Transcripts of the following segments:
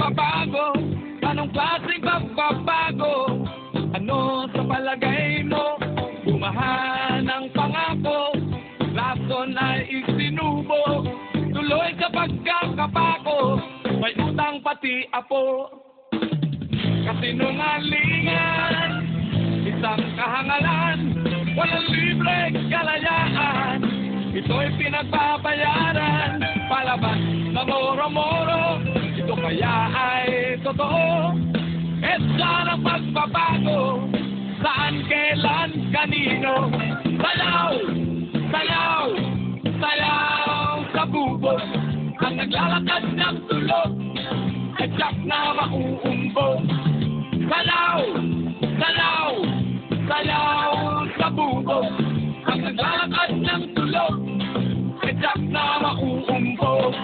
pagbabago? Anong klaseng pagbabago? Ano sa palagay mo? Bumahan ang pangako, lason ay isinubo, tuloy sa pagkakapako, may utang pati apo. Kasinungalingan, isang kahangalan, walang libre kalayaan, ito'y pinagbabayaran, palabas na moro-moro, ito kaya ay totoo. Saan ang pagbabago? Saan, kailan, kanino? Sayaw! Sayaw! Sayaw sa bubog, ang naglalakad ng tulog ay tiyak na mauumbog. Sayaw! Sayaw! Sayaw sa bubog, ang naglalakad ng tulog ay tiyak na mauumbog.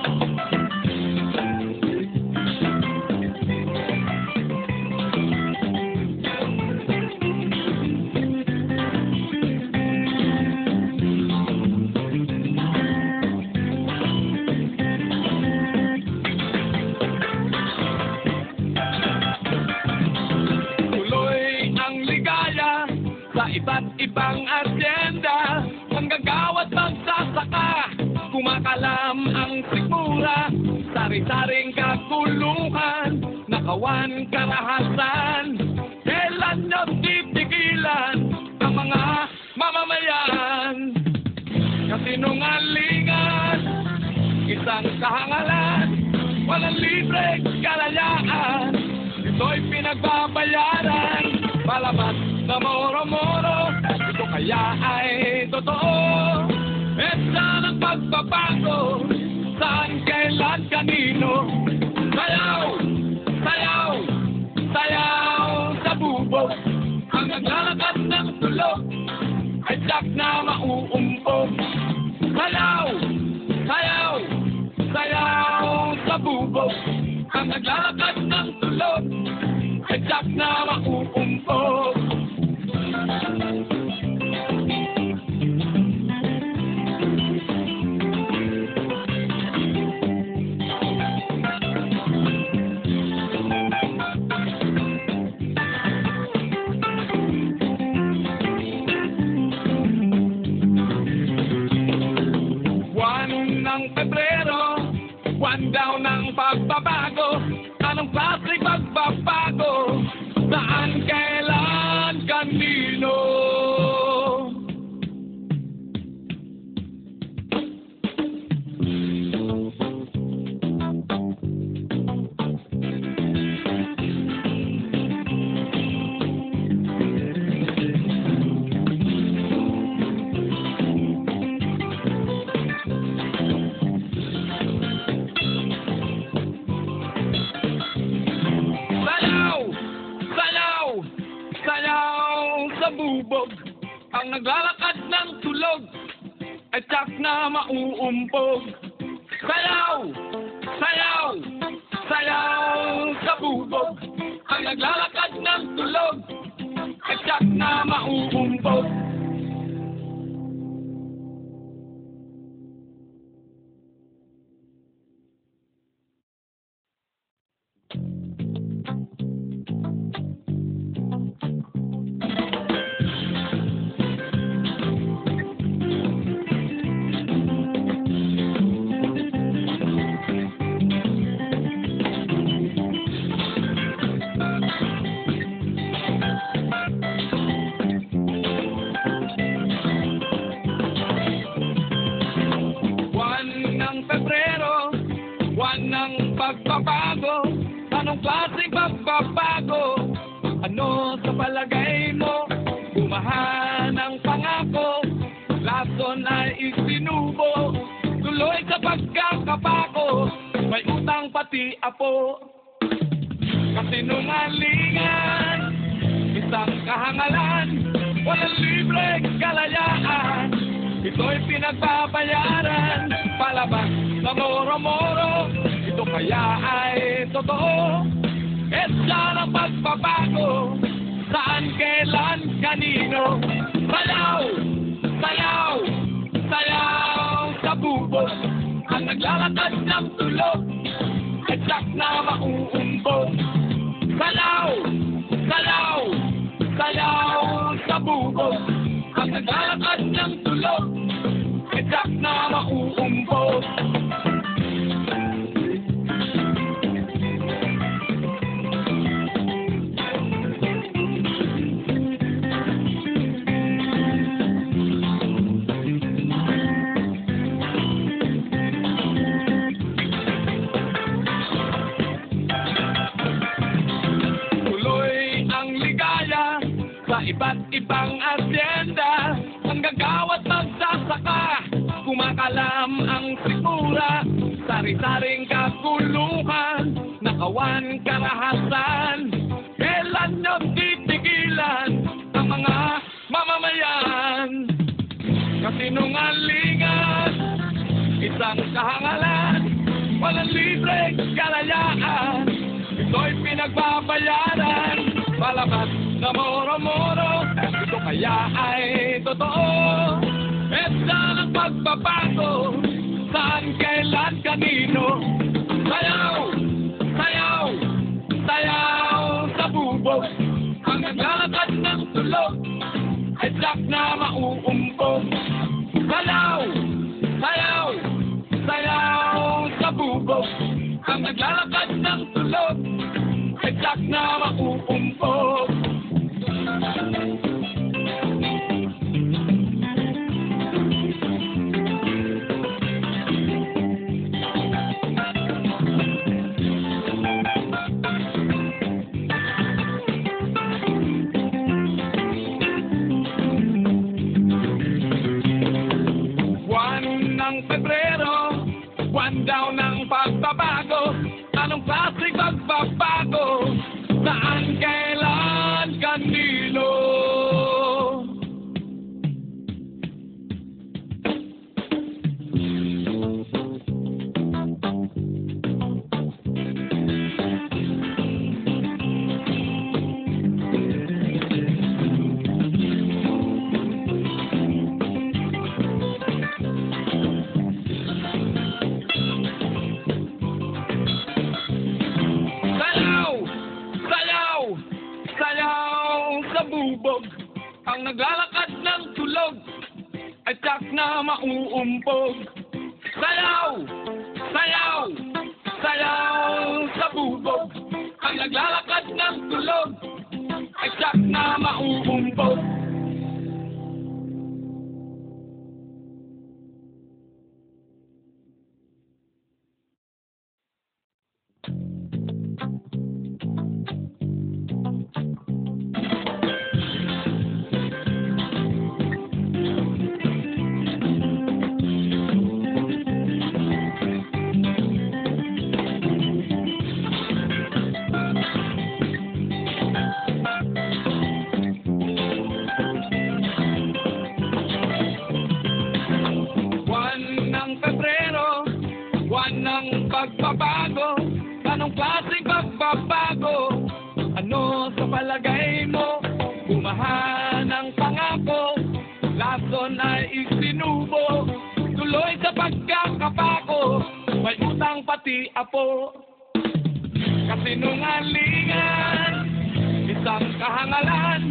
Iba't ibang asyenda, manggagawa at magsasaka, kumakalam ang sikmura, sari-saring kaguluhan, nakawan karahasan, kailan nyo titigilan ang mga mamamayan? Kasinungalingan, isang kahangalan, walang libre kalayaan, ito'y pinagbabayaran, palabas na moro-moro, ito kaya ay totoo. Saan ang pagbabago? Saan, kailan, kanino? Sayaw! Sayaw! Sayaw sa bubog, ang naglalakad ng tulog ay tiyak na mauumpog. Sayaw! Sayaw! Sayaw sa bubog, ang naglalakad ng tulog ay tiyak na mauumpog. Pebrero, buwan daw ng pagbabago. Anong klaseng pagbabago? Saan, kailan, kanino? Bubog, ang naglalakad ng tulog ay tiyak na mauumpog. Sayaw! Sayaw! Sayaw sa bubog, ang naglalakad ng tulog ay tiyak na mauumpog. Pebrero, buwan ng pagbabago. Anong klaseng pagbabago? Ano sa palagay mo? Bumahan ang pangako, lason ay isinubo, tuloy sa pagkakapako, may utang pati apo. Kasinungalingan, isang kahangalan, walang libre kalayaan, ito'y pinagbabayaran, palabas na moro-moro, ito kaya ay totoo. Saan ang pagbabago? Saan, kailan, kanino? Sayaw! Sayaw! Sayaw sa bubog, ang naglalakad ng tulog ay tiyak na mauumpog. mauumbong. Sayaw, sayaw, sayaw sa bubog. Ang naglalakad ng tulog, itak na mauumbong. Sa iba't ibang asyenda, ang gagawat magsasaka, kumakalam ang sikura, sari-saring kaguluhan, nakawan karahasan. Kailan nyo titigilan ang mga mamamayan? Kasinungalingan, isang kahangalan, walang libreng kalayaan, ito'y pinagbabayaran, palabas na moro-moro, ito kaya ay totoo. E saan ang pagbabago, saan, kailan, kanino? Sayaw, sayaw, sayaw sa bubog. Ang naglalakad ng tulog, ay sak na mauumpog. Sayaw, sayaw, sayaw sa bubog. Ang naglalakad ng tulog, ay sak na mauumpog. Pebrero, buwan daw ng pagbabago. Anong klaseng pagbabago? Saan, kailan, kanino? Ang naglalakad ng tulog ay tiyak na mauumpog. Sayaw, sayaw, sayaw sa bubog. Ang naglalakad ng tulog ay tiyak na mauumpog. Pebrero, buwan ng pagbabago. Anong klaseng pagbabago? Ano sa palagay mo? Bumahan ang pangako, lason ay isinubo, tuloy sa pagkakapako, may utang pati apo. Kasinungalingan, isang kahangalan,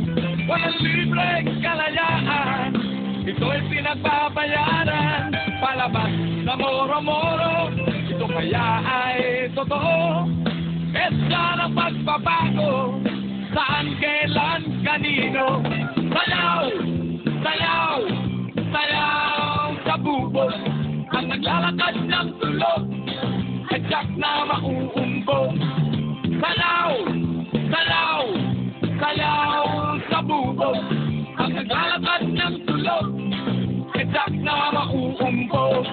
walang libreng kalayaan, ito'y pinagbabayaran, palabas na moro-moro, ito kaya ay totoo. E saan ang pagbabago, saan, kailan, kanino? Sayaw, sayaw, sayaw sa bubog. Ang naglalakad ng tulog ay tiyak na mauumbog. Sayaw, sayaw, sayaw sa bubog. Ang naglalakad ng tulog ay tiyak na mauumbog.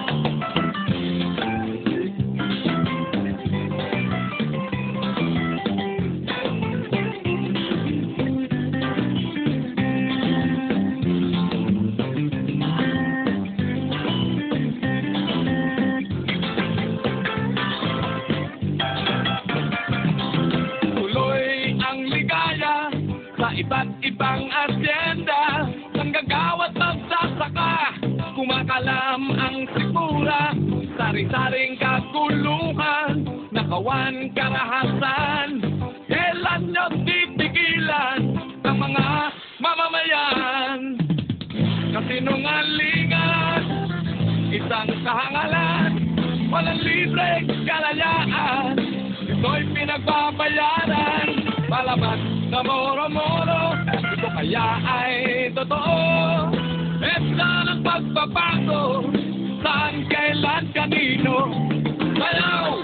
Iba't ibang asyenda, nanggagawat magsasaka, kumakalam ang sikura, sari-saring kaguluhan, kawan, karahasan, kailan nyo titigilan ng mga mamamayan? Kasinungalingan, isang kahangalan, walang libreng kalayaan. Ito'y pinagbabayaran, malabat na moro-moro. Ito kaya ay totoo. Ito ang pagbabago, saan, kailan, kanino. Sayaw!